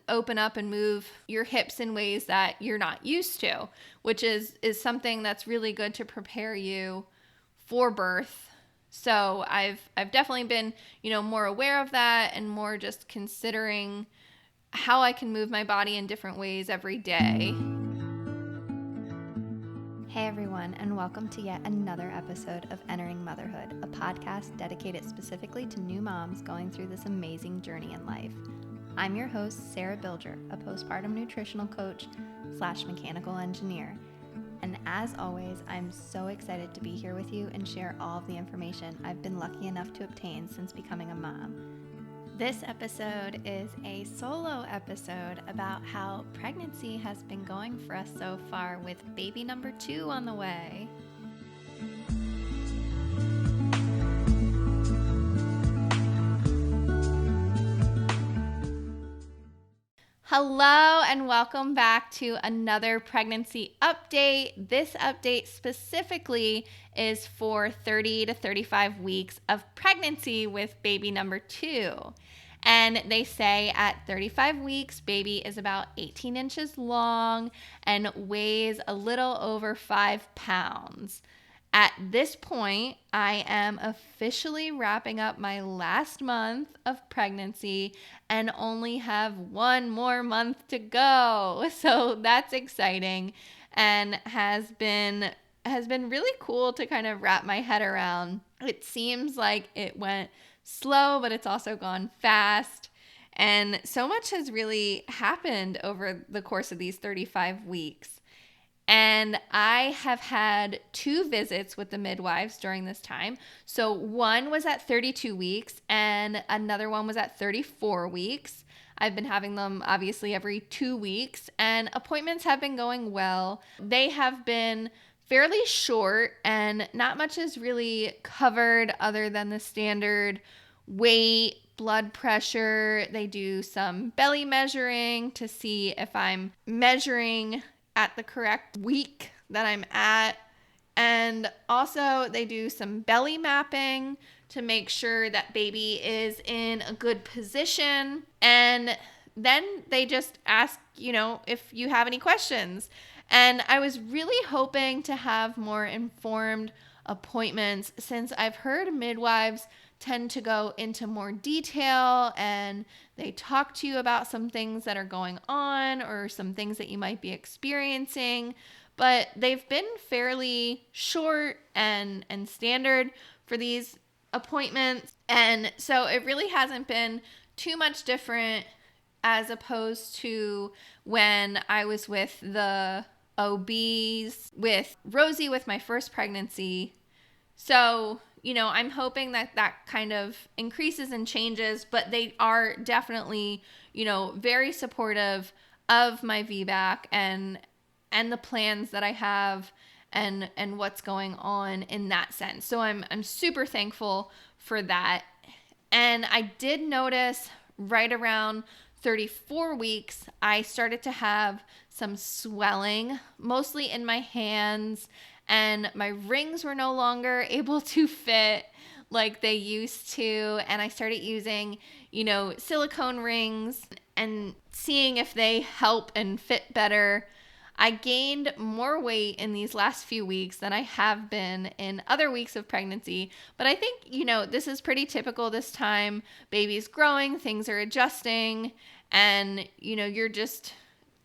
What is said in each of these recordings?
open up and move your hips in ways that you're not used to, which is something that's really good to prepare you for birth. So I've definitely been, more aware of that and more just considering how I can move my body in different ways every day. Hey everyone, and welcome to yet another episode of Entering Motherhood, a podcast dedicated specifically to new moms going through this amazing journey in life. I'm your host, Sarah Bilger, a postpartum nutritional coach / mechanical engineer. And as always, I'm so excited to be here with you and share all of the information I've been lucky enough to obtain since becoming a mom. This episode is a solo episode about how pregnancy has been going for us so far with baby number 2 on the way. Hello and welcome back to another pregnancy update. This update specifically is for 30 to 35 weeks of pregnancy with baby number 2. And they say at 35 weeks, baby is about 18 inches long and weighs a little over 5 pounds. At this point, I am officially wrapping up my last month of pregnancy and only have one more month to go. So that's exciting and has been really cool to kind of wrap my head around. It seems like it went slow, but it's also gone fast. And so much has really happened over the course of these 35 weeks. And I have had 2 visits with the midwives during this time. So one was at 32 weeks and another one was at 34 weeks. I've been having them obviously every 2 weeks, and appointments have been going well. They have been fairly short and not much is really covered other than the standard weight, blood pressure. They do some belly measuring to see if I'm measuring at the correct week that I'm at. And also they do some belly mapping to make sure that baby is in a good position. And then they just ask, if you have any questions. And I was really hoping to have more informed appointments since I've heard midwives tend to go into more detail and they talk to you about some things that are going on or some things that you might be experiencing, but they've been fairly short and standard for these appointments. And so it really hasn't been too much different as opposed to when I was with the OBs with Rosie with my first pregnancy. So, I'm hoping that kind of increases and changes, but they are definitely, very supportive of my VBAC and the plans that I have and what's going on in that sense. So I'm super thankful for that. And I did notice right around 34 weeks, I started to have some swelling, mostly in my hands, and my rings were no longer able to fit like they used to. And I started using, silicone rings and seeing if they help and fit better. I gained more weight in these last few weeks than I have been in other weeks of pregnancy. But I think, this is pretty typical this time. Baby's growing, things are adjusting, and, you're just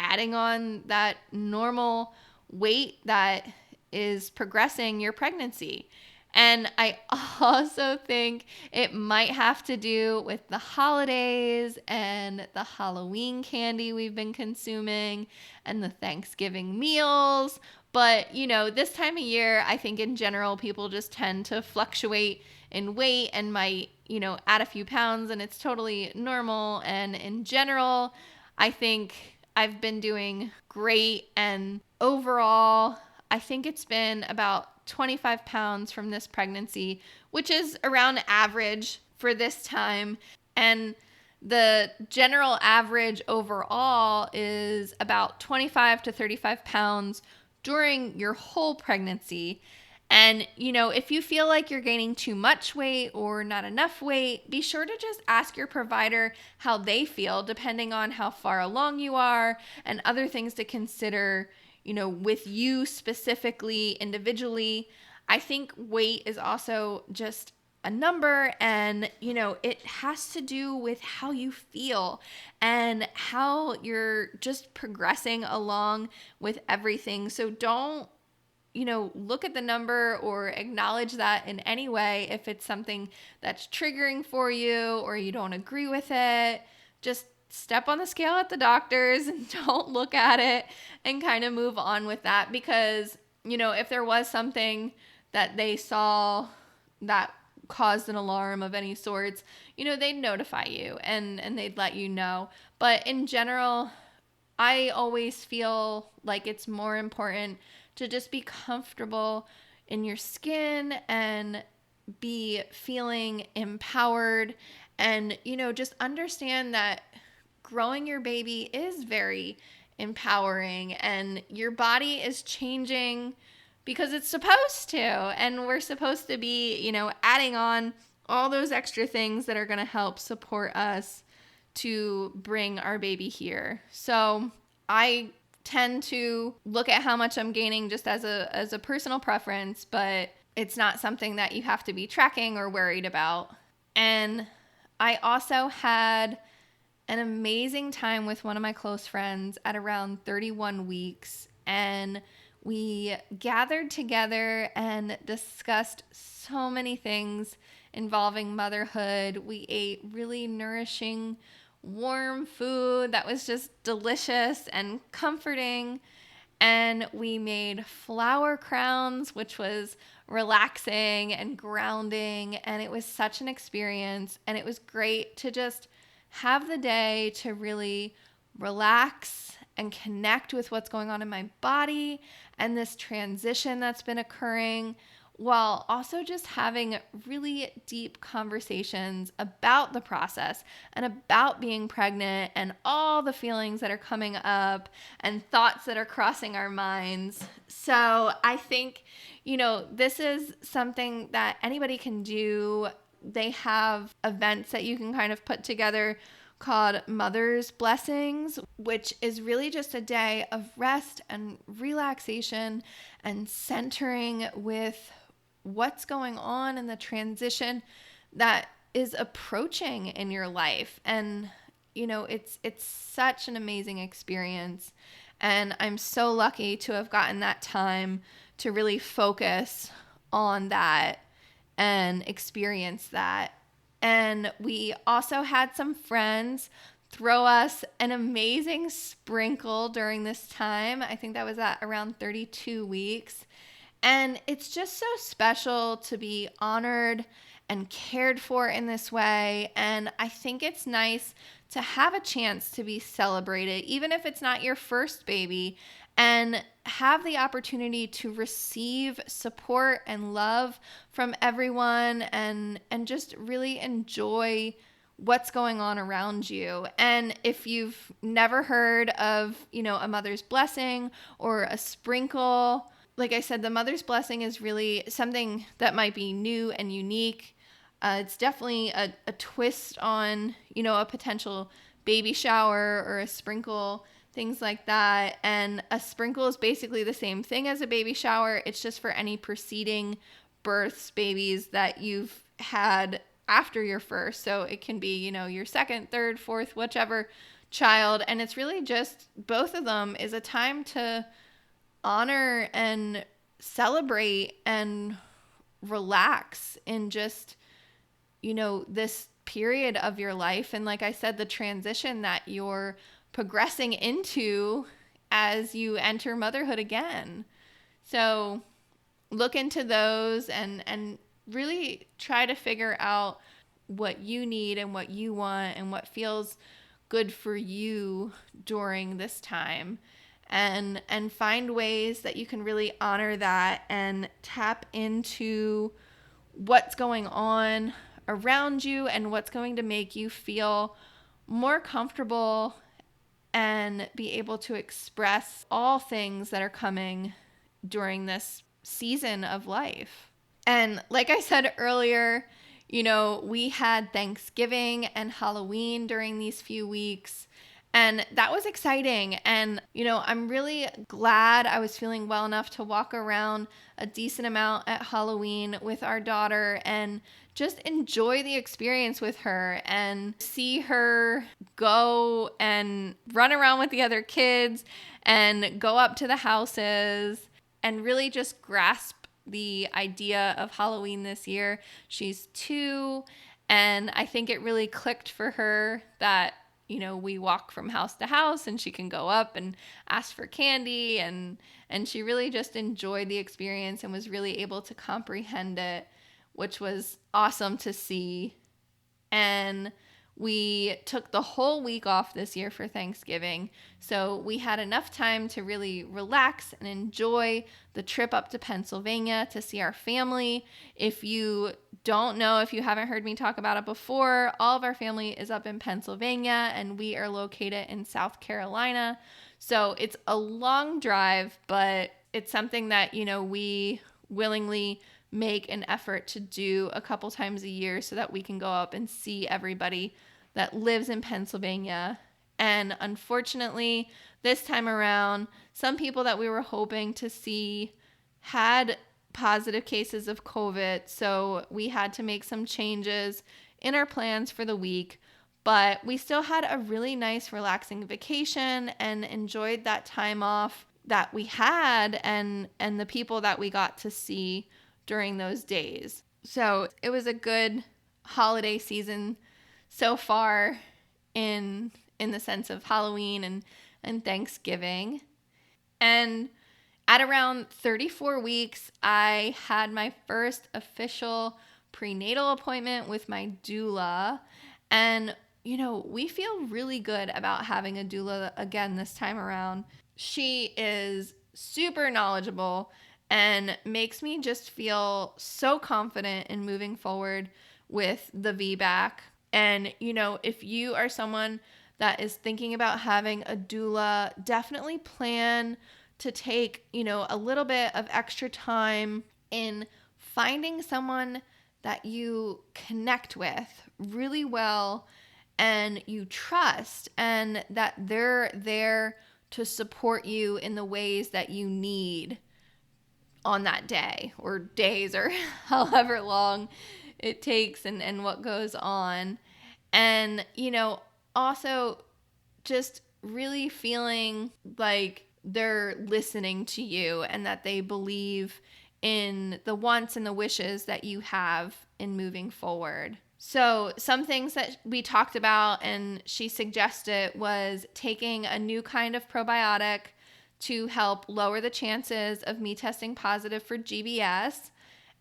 adding on that normal weight that is progressing your pregnancy. And I also think it might have to do with the holidays and the Halloween candy we've been consuming and the Thanksgiving meals. But, this time of year, I think in general, people just tend to fluctuate in weight and might, add a few pounds, and it's totally normal. And in general, I think I've been doing great. And overall, I think it's been about 25 pounds from this pregnancy, which is around average for this time. And the general average overall is about 25 to 35 pounds during your whole pregnancy. And, if you feel like you're gaining too much weight or not enough weight, be sure to just ask your provider how they feel, depending on how far along you are and other things to consider, with you specifically, individually. I think weight is also just a number, and it has to do with how you feel and how you're just progressing along with everything. So don't look at the number or acknowledge that in any way. If it's something that's triggering for you or you don't agree with it, just step on the scale at the doctor's and don't look at it and kind of move on with that. Because, if there was something that they saw that caused an alarm of any sorts, they'd notify you and they'd let you know. But in general, I always feel like it's more important to just be comfortable in your skin and be feeling empowered, and just understand that growing your baby is very empowering, and your body is changing because it's supposed to, and we're supposed to be adding on all those extra things that are going to help support us to bring our baby here. So I tend to look at how much I'm gaining just as a personal preference, but it's not something that you have to be tracking or worried about. And I also had an amazing time with one of my close friends at around 31 weeks, and we gathered together and discussed so many things involving motherhood. We ate really nourishing, warm food that was just delicious and comforting. And we made flower crowns, which was relaxing and grounding. And it was such an experience. And it was great to just have the day to really relax and connect with what's going on in my body and this transition that's been occurring, while also just having really deep conversations about the process and about being pregnant and all the feelings that are coming up and thoughts that are crossing our minds. So I think, this is something that anybody can do. They have events that you can kind of put together called Mother's Blessings, which is really just a day of rest and relaxation and centering with what's going on in the transition that is approaching in your life. And it's such an amazing experience, and I'm so lucky to have gotten that time to really focus on that and experience that. And we also had some friends throw us an amazing sprinkle during this time. I think that was at around 32 weeks. And it's just so special to be honored and cared for in this way. And I think it's nice to have a chance to be celebrated, even if it's not your first baby, and have the opportunity to receive support and love from everyone, and just really enjoy what's going on around you. And if you've never heard of, a mother's blessing or a sprinkle, like I said, the mother's blessing is really something that might be new and unique. It's definitely a twist on, a potential baby shower or a sprinkle, things like that. And a sprinkle is basically the same thing as a baby shower. It's just for any preceding births, babies that you've had after your first. So it can be, your second, third, fourth, whichever child. And it's really just, both of them is a time to honor and celebrate and relax in just, this period of your life. And like I said, the transition that you're progressing into as you enter motherhood again. So look into those and really try to figure out what you need and what you want and what feels good for you during this time. And find ways that you can really honor that and tap into what's going on around you and what's going to make you feel more comfortable and be able to express all things that are coming during this season of life. And like I said earlier, we had Thanksgiving and Halloween during these few weeks. And that was exciting. And, I'm really glad I was feeling well enough to walk around a decent amount at Halloween with our daughter and just enjoy the experience with her and see her go and run around with the other kids and go up to the houses and really just grasp the idea of Halloween this year. She's 2, and I think it really clicked for her that we walk from house to house and she can go up and ask for candy, and she really just enjoyed the experience and was really able to comprehend it, which was awesome to see. And we took the whole week off this year for Thanksgiving, so we had enough time to really relax and enjoy the trip up to Pennsylvania to see our family. If you don't know, if you haven't heard me talk about it before, all of our family is up in Pennsylvania and we are located in South Carolina. So it's a long drive, but it's something that, we willingly make an effort to do a couple times a year so that we can go up and see everybody that lives in Pennsylvania. And unfortunately, this time around, some people that we were hoping to see had positive cases of COVID, so we had to make some changes in our plans for the week. But we still had a really nice, relaxing vacation and enjoyed that time off that we had and the people that we got to see during those days. So it was a good holiday season so far in the sense of Halloween and Thanksgiving. And at around 34 weeks, I had my first official prenatal appointment with my doula. And, we feel really good about having a doula again this time around. She is super knowledgeable and makes me just feel so confident in moving forward with the VBAC. And, if you are someone that is thinking about having a doula, definitely plan to take, a little bit of extra time in finding someone that you connect with really well and you trust, and that they're there to support you in the ways that you need on that day or days or however long it takes and what goes on. And, also just really feeling like they're listening to you and that they believe in the wants and the wishes that you have in moving forward. So some things that we talked about and she suggested was taking a new kind of probiotic to help lower the chances of me testing positive for GBS.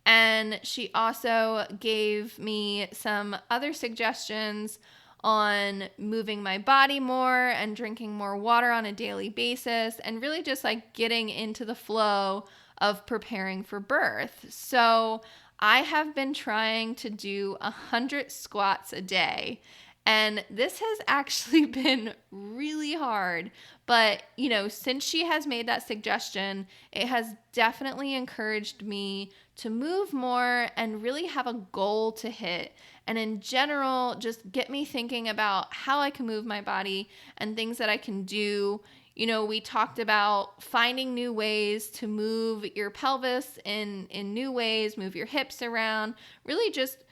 And she also gave me some other suggestions on moving my body more and drinking more water on a daily basis and really just like getting into the flow of preparing for birth. So I have been trying to do 100 squats a day. And this has actually been really hard. But, since she has made that suggestion, it has definitely encouraged me to move more and really have a goal to hit. And in general, just get me thinking about how I can move my body and things that I can do. We talked about finding new ways to move your pelvis in new ways, move your hips around, really just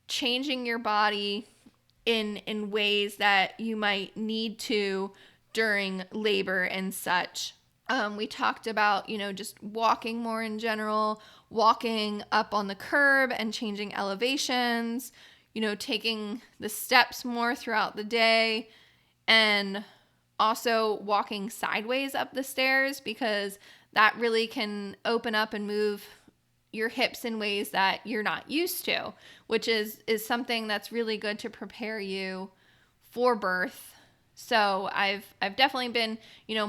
changing your body in ways that you might need to during labor and such. We talked about, just walking more in general, walking up on the curb and changing elevations, taking the steps more throughout the day, and also walking sideways up the stairs because that really can open up and move your hips in ways that you're not used to, which is something that's really good to prepare you for birth. So I've definitely been,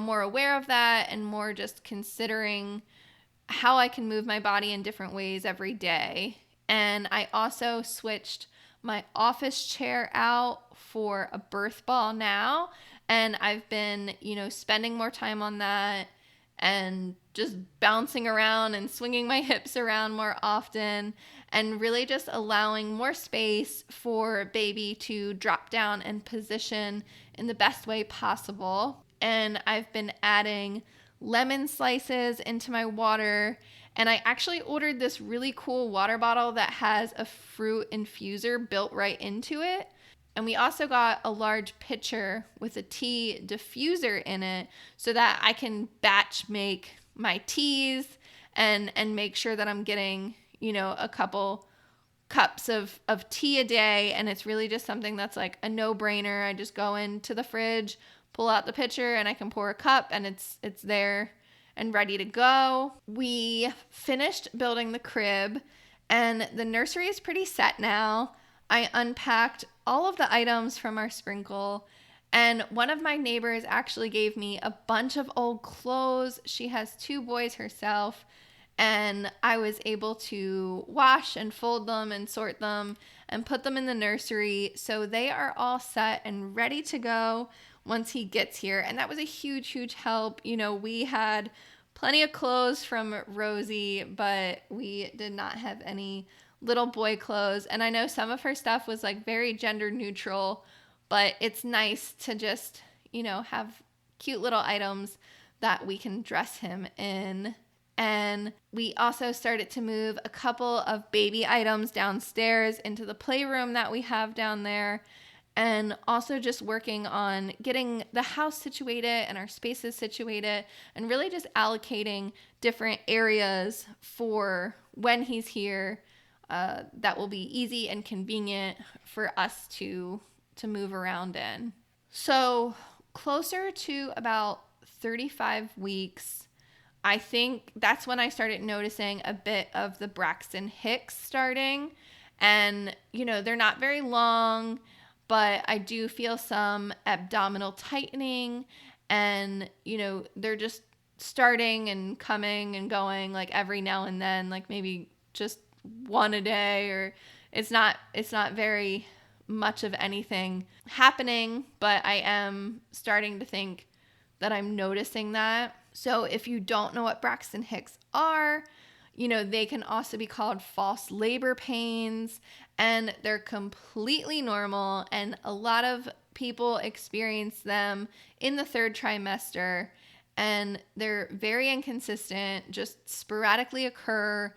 more aware of that and more just considering how I can move my body in different ways every day. And I also switched my office chair out for a birth ball now, and I've been, spending more time on that and just bouncing around and swinging my hips around more often, and really just allowing more space for baby to drop down and position in the best way possible. And I've been adding lemon slices into my water. And I actually ordered this really cool water bottle that has a fruit infuser built right into it. And we also got a large pitcher with a tea diffuser in it so that I can batch make my teas and make sure that I'm getting, a couple cups of tea a day. And it's really just something that's like a no-brainer. I just go into the fridge, pull out the pitcher, and I can pour a cup, and it's there and ready to go. We finished building the crib, and the nursery is pretty set now. I unpacked all of the items from our sprinkle, and one of my neighbors actually gave me a bunch of old clothes. She has 2 boys herself, and I was able to wash and fold them and sort them and put them in the nursery. So they are all set and ready to go once he gets here. And that was a huge, huge help. We had plenty of clothes from Rosie, but we did not have any little boy clothes. And I know some of her stuff was like very gender neutral, but it's nice to just, have cute little items that we can dress him in. And we also started to move a couple of baby items downstairs into the playroom that we have down there. And also just working on getting the house situated and our spaces situated, and really just allocating different areas for when he's here that will be easy and convenient for us to move around in. So closer to about 35 weeks, I think that's when I started noticing a bit of the Braxton Hicks starting. And, they're not very long, but I do feel some abdominal tightening, and, they're just starting and coming and going like every now and then, like maybe just one a day, or it's not very much of anything happening, but I am starting to think that I'm noticing that. So if you don't know what Braxton Hicks are, they can also be called false labor pains, and they're completely normal, and a lot of people experience them in the 3rd trimester, and they're very inconsistent, just sporadically occur.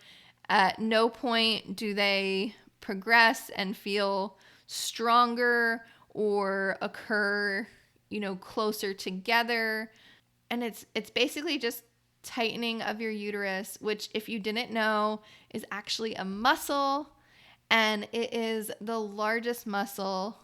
At no point do they progress and feel stronger or occur, closer together. And it's basically just tightening of your uterus, which, if you didn't know, is actually a muscle, and it is the largest muscle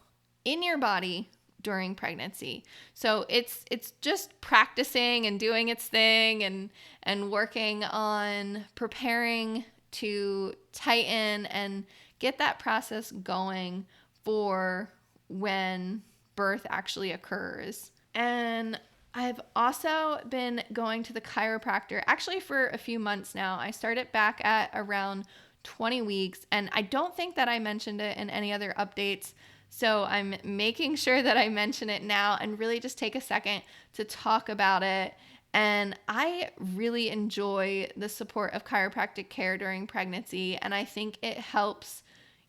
in your body during pregnancy. So it's just practicing and doing its thing, and working on preparing to tighten and get that process going for when birth actually occurs. And I've also been going to the chiropractor actually for a few months now. I started back at around 20 weeks, and I don't think that I mentioned it in any other updates. So I'm making sure that I mention it now and really just take a second to talk about it. And I really enjoy the support of chiropractic care during pregnancy, and I think it helps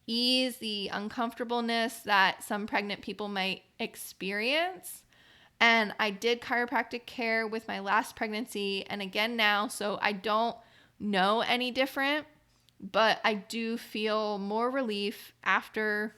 ease the uncomfortableness that some pregnant people might experience. And I did chiropractic care with my last pregnancy and again now, so I don't know any different, but I do feel more relief after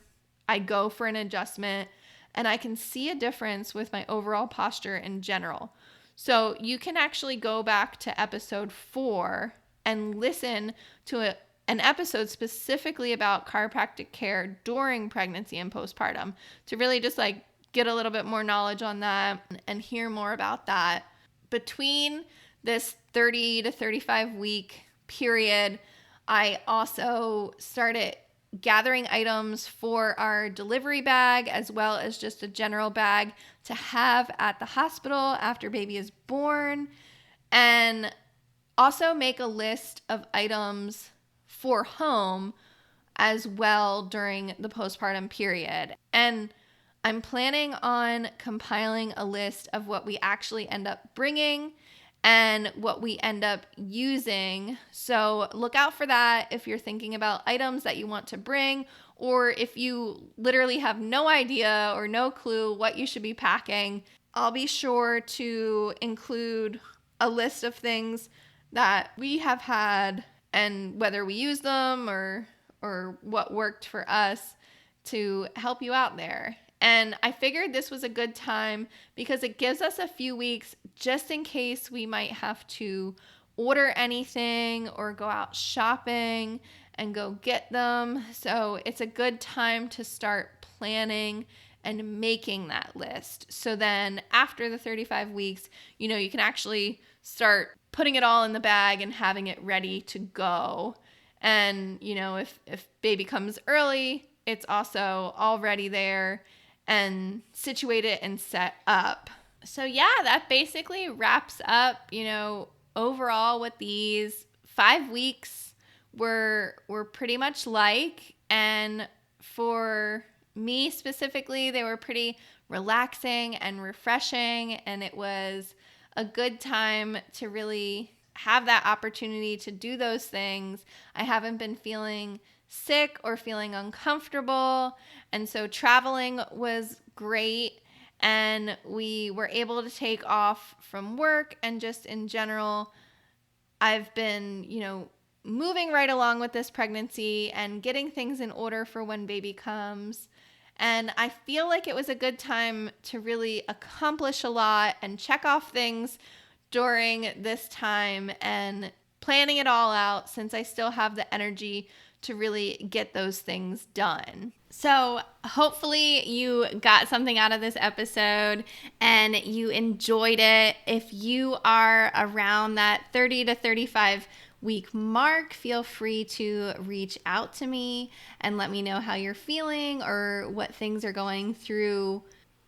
I go for an adjustment, and I can see a difference with my overall posture in general. So you can actually go back to episode 4 and listen to an episode specifically about chiropractic care during pregnancy and postpartum to really just like get a little bit more knowledge on that and hear more about that. Between this 30 to 35 week period, I also started gathering items for our delivery bag, as well as just a general bag to have at the hospital after baby is born, and also make a list of items for home as well during the postpartum period. And I'm planning on compiling a list of what we actually end up bringing and what we end up using. So look out for that if you're thinking about items that you want to bring, or if you literally have no idea or no clue what you should be packing. I'll be sure to include a list of things that we have had and whether we use them or what worked for us to help you out there. And I figured this was a good time because it gives us a few weeks just in case we might have to order anything or go out shopping and go get them. So it's a good time to start planning and making that list. So then after the 35 weeks, you can actually start putting it all in the bag and having it ready to go. And, if baby comes early, it's also already there and situated and set up. So yeah, that basically wraps up, overall what these 5 weeks were pretty much like. And for me specifically, they were pretty relaxing and refreshing, and it was a good time to really have that opportunity to do those things. I haven't been feeling sick or feeling uncomfortable, and so traveling was great, and we were able to take off from work, and just in general, I've been, moving right along with this pregnancy and getting things in order for when baby comes. And I feel like it was a good time to really accomplish a lot and check off things during this time and planning it all out, since I still have the energy to really get those things done. So hopefully you got something out of this episode and you enjoyed it. If you are around that 30 to 35 week mark, feel free to reach out to me and let me know how you're feeling or what things are going through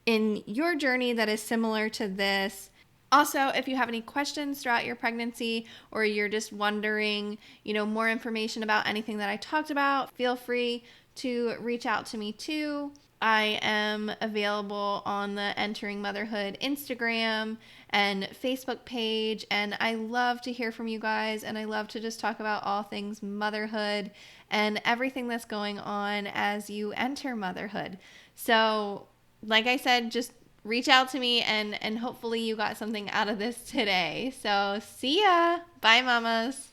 in your journey that is similar to this. Also, if you have any questions throughout your pregnancy, or you're just wondering, more information about anything that I talked about, feel free to reach out to me too. I am available on the Entering Motherhood Instagram and Facebook page, and I love to hear from you guys, and I love to just talk about all things motherhood and everything that's going on as you enter motherhood. So, like I said, just reach out to me, and hopefully you got something out of this today. So see ya. Bye, mamas.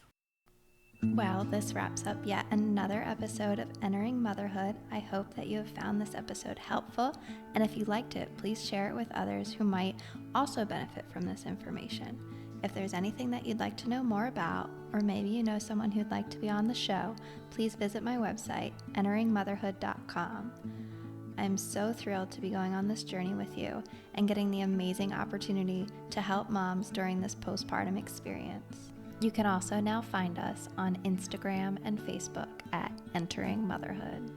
Well, this wraps up yet another episode of Entering Motherhood. I hope that you have found this episode helpful, and if you liked it, please share it with others who might also benefit from this information. If there's anything that you'd like to know more about, or maybe you know someone who'd like to be on the show, please visit my website, enteringmotherhood.com. I'm so thrilled to be going on this journey with you and getting the amazing opportunity to help moms during this postpartum experience. You can also now find us on Instagram and Facebook at Entering Motherhood.